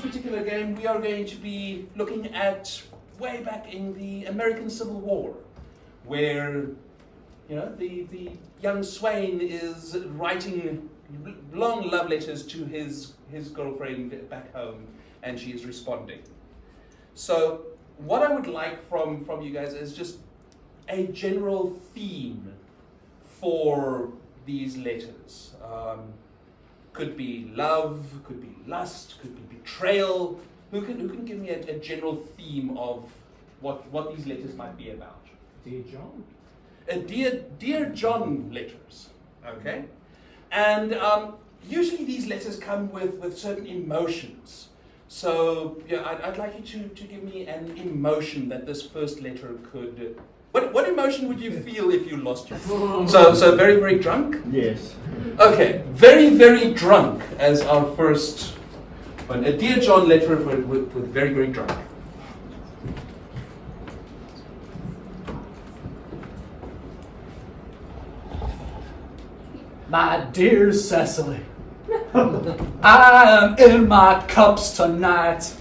particular game, we are going to be looking at way back in the American Civil War, where the young swain is writing long love letters to his girlfriend back home, and she is responding. So what I would like from you guys is just a general theme for these letters. Could be love, could be lust, could be betrayal. Who can give me a general theme of what these letters might be about? Dear John. Dear John letters, okay? And usually these letters come with certain emotions. So yeah, I'd like you to give me an emotion that this first letter could... What emotion would you feel if you lost your phone? So very, very drunk? Yes. Okay, very, very drunk as our first one. A Dear John letter with very, very drunk. My dear Cecily, I am in my cups tonight.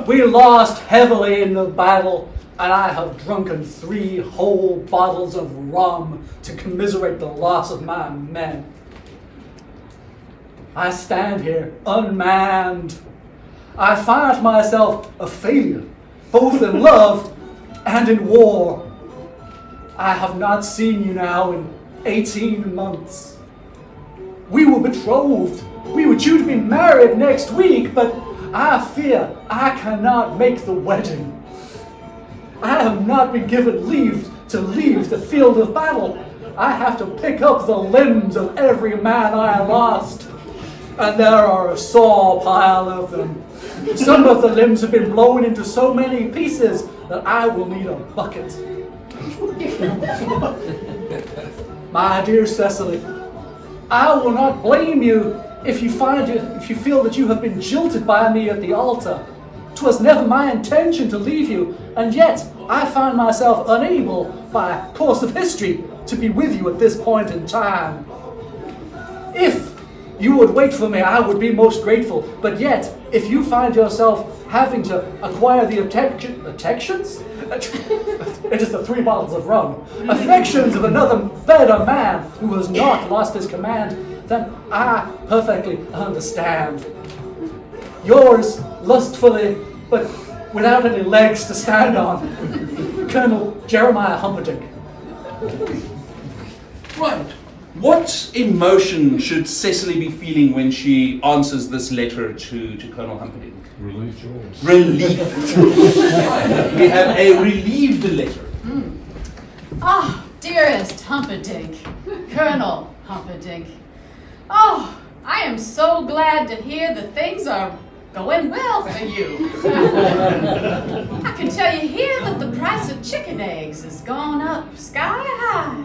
We lost heavily in the battle, and I have drunken 3 whole bottles of rum to commiserate the loss of my men. I stand here unmanned. I find myself a failure, both in love and in war. I have not seen you now in 18 months. We were betrothed. We were due to be married next week, but I fear I cannot make the wedding. I have not been given leave to leave the field of battle. I have to pick up the limbs of every man I lost. And there are a sore pile of them. Some of the limbs have been blown into so many pieces that I will need a bucket. My dear Cecily, I will not blame you if you feel that you have been jilted by me at the altar. 'Twas never my intention to leave you, and yet I find myself unable, by course of history, to be with you at this point in time. If you would wait for me, I would be most grateful, but yet, if you find yourself having to acquire the affections? It is the 3 bottles of rum. Affections of another better man who has not lost his command, then I perfectly understand. Yours, lustfully, but without any legs to stand on, Colonel Jeremiah Humperdinck. Right. What emotion should Cecily be feeling when she answers this letter to Colonel Humperdinck? Relief, George. Relief. We have a relieved letter. Ah, dearest Humperdinck, Colonel Humperdinck. Oh, I am so glad to hear that things are going well for you. I can tell you here that the price of chicken eggs has gone up sky high.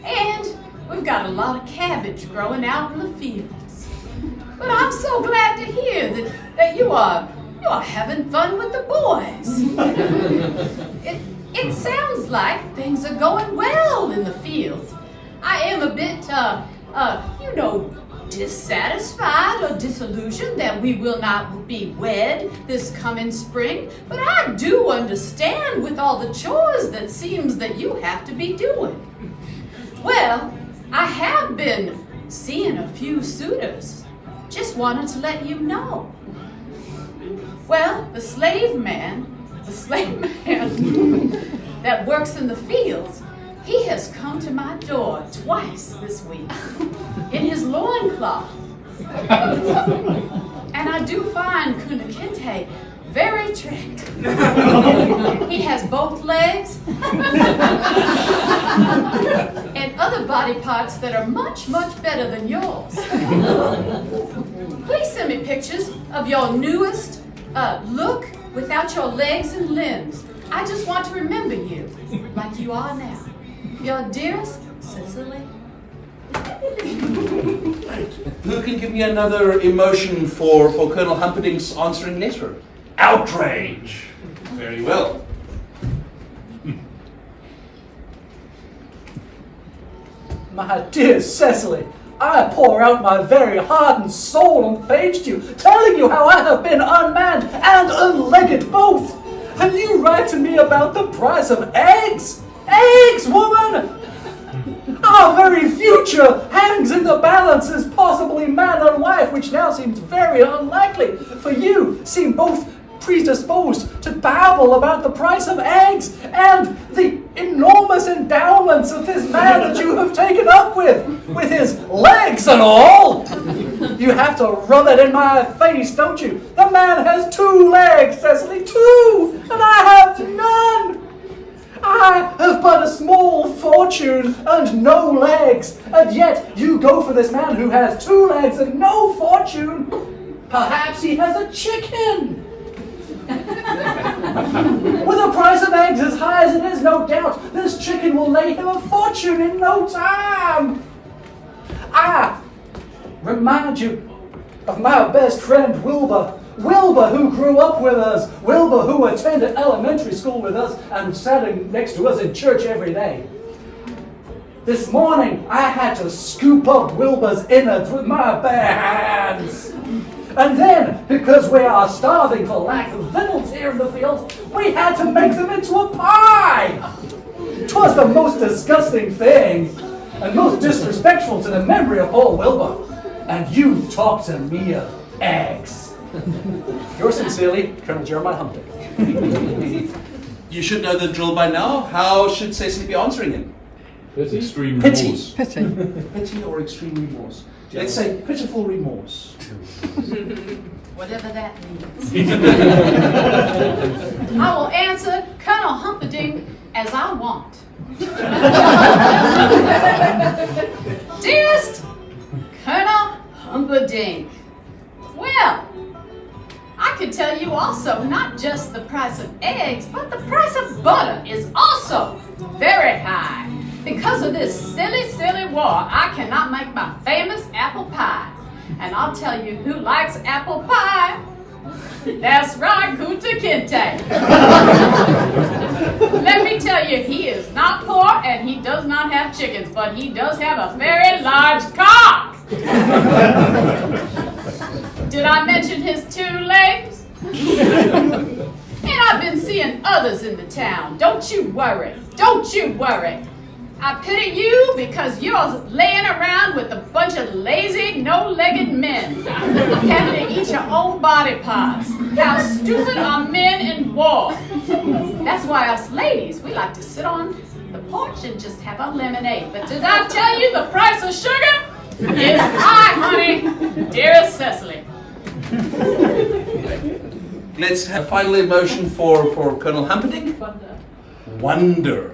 And we've got a lot of cabbage growing out in the fields. But I'm so glad to hear that you are having fun with the boys. It sounds like things are going well in the fields. I am a bit, dissatisfied or disillusioned that we will not be wed this coming spring, but I do understand with all the chores that seems that you have to be doing. Well, I have been seeing a few suitors. Just wanted to let you know. Well, the slave man that works in the fields, he has come to my door twice this week in his loincloth. And I do find Kunakinte very attractive. He has both legs and other body parts that are much, much better than yours. Please send me pictures of your newest look without your legs and limbs. I just want to remember you like you are now. Your dearest Cecily. Who can give me another emotion for Colonel Humperdinck's answering letter? Outrage. Very well. My dear Cecily, I pour out my very heart and soul on the page to you, telling you how I have been unmanned and unlegged both. And you write to me about the price of eggs. Eggs, woman! Our very future hangs in the balance as possibly man and wife, which now seems very unlikely, for you seem both predisposed to babble about the price of eggs and the enormous endowments of this man that you have taken up with his legs and all. You have to rub it in my face, don't you? The man has 2 legs, Cecily, 2, and I have none. I have but a small fortune and no legs, and yet you go for this man who has 2 legs and no fortune. Perhaps he has a chicken. With the price of eggs as high as it is, no doubt, this chicken will lay him a fortune in no time. I remind you of my best friend Wilbur. Wilbur, who grew up with us. Wilbur, who attended elementary school with us and sat next to us in church every day. This morning, I had to scoop up Wilbur's innards with my bare hands. And then, because we are starving for lack of victuals here in the fields, we had to make them into a pie. 'Twas the most disgusting thing, and most disrespectful to the memory of poor Wilbur. And you talk to me of eggs. Yours sincerely, Colonel Jeremiah Humphrey. You should know the drill by now. How should Cecily be answering him? Extreme Pity. remorse. Pity or extreme remorse? Let's say pitiful remorse. Whatever that means. I will answer Colonel Humperdinck as I want. Dearest Colonel Humperdinck, well, I could tell you also not just the price of eggs, but the price of butter is also very high. Because of this silly, silly war, I cannot make my famous apple pie. And I'll tell you who likes apple pie. That's right, Kunta Kinte. Let me tell you, he is not poor and he does not have chickens, but he does have a very large cock. Did I mention his 2 legs? And I've been seeing others in the town. Don't you worry. Don't you worry. I pity you because you're laying around with a bunch of lazy, no-legged men, having to eat your own body parts. How stupid are men in war? That's why us ladies, we like to sit on the porch and just have our lemonade. But did I tell you the price of sugar is high, honey? Dearest Cecily. Let's have a final emotion for Colonel Humperdinck. Wonder.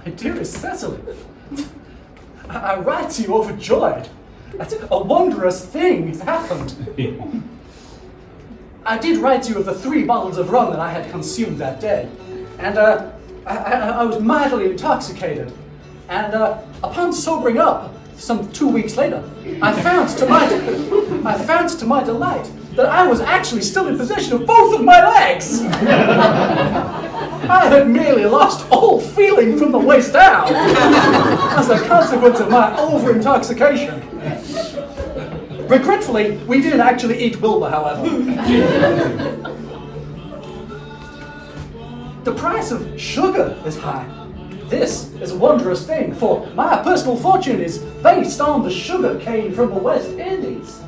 My dearest Cecily, I write to you overjoyed. A wondrous thing has happened. I did write to you of the 3 bottles of rum that I had consumed that day, and I was mightily intoxicated. And upon sobering up, some 2 weeks later, I found to my delight that I was actually still in possession of both of my legs. I had merely lost all feeling from the waist down as a consequence of my over-intoxication. Regretfully, we didn't actually eat Wilbur, however. The price of sugar is high. This is a wondrous thing, for my personal fortune is based on the sugar cane from the West Indies.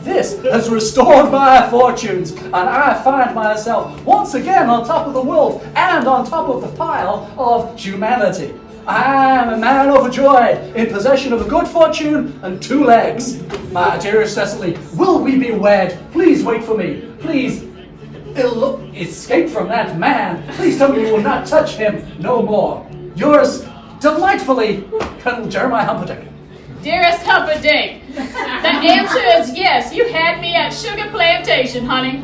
This has restored my fortunes, and I find myself once again on top of the world and on top of the pile of humanity. I am a man overjoyed, in possession of a good fortune and 2 legs. My dearest Cecily, will we be wed? Please wait for me. Please escape from that man. Please tell me you will not touch him no more. Yours delightfully, Colonel Jeremiah Humperdinck. Dearest Humperdinck, the answer is yes. You had me at Sugar Plantation, honey.